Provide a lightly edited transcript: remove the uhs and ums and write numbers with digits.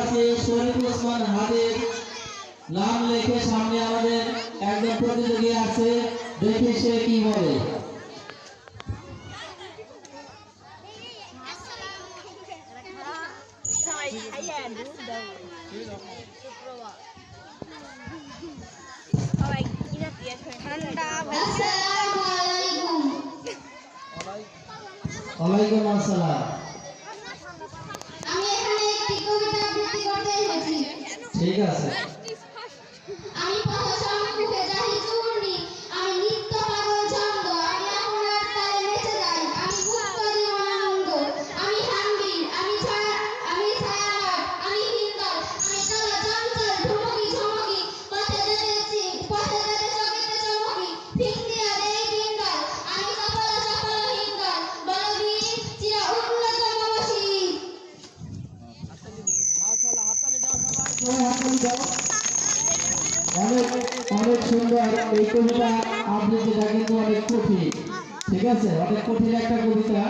কাছে শরীফুল ওসমান হাদির নাম লিখে সামনে আমাদের একজন প্রতিযোগী আছে, দেখি সে কি বলে। ওয়ালাইকুম আসসালাম। আমি এখানে একটি কবিতা আবৃত্তি করতে এসেছি। ঠিক আছে। আমি পথচর মুখে যাই চূর্ণি, আমি নিত্য পাগল ছন্দ, আমি আপনার তালে নেচে যাই, আমি মুক্ত জীবন আনন্দ, আমি হাম্বির, আমি ছায়ানট, আমি হিন্দল, আমি কালো চঞ্চল ঢুমকি ঝুমকি, পথে যেতে চকিতে চমকি, ঠিক দিয়া দেই হিন্দল, আমি সফল হিন্দল, বলবীর চির উন্নত নবশী। অনেক অনেক সুন্দর এই কবিতা আবৃত্তিটা কিন্তু অনেক কঠিন, ঠিক আছে, অনেক কঠিন একটা কবিতা।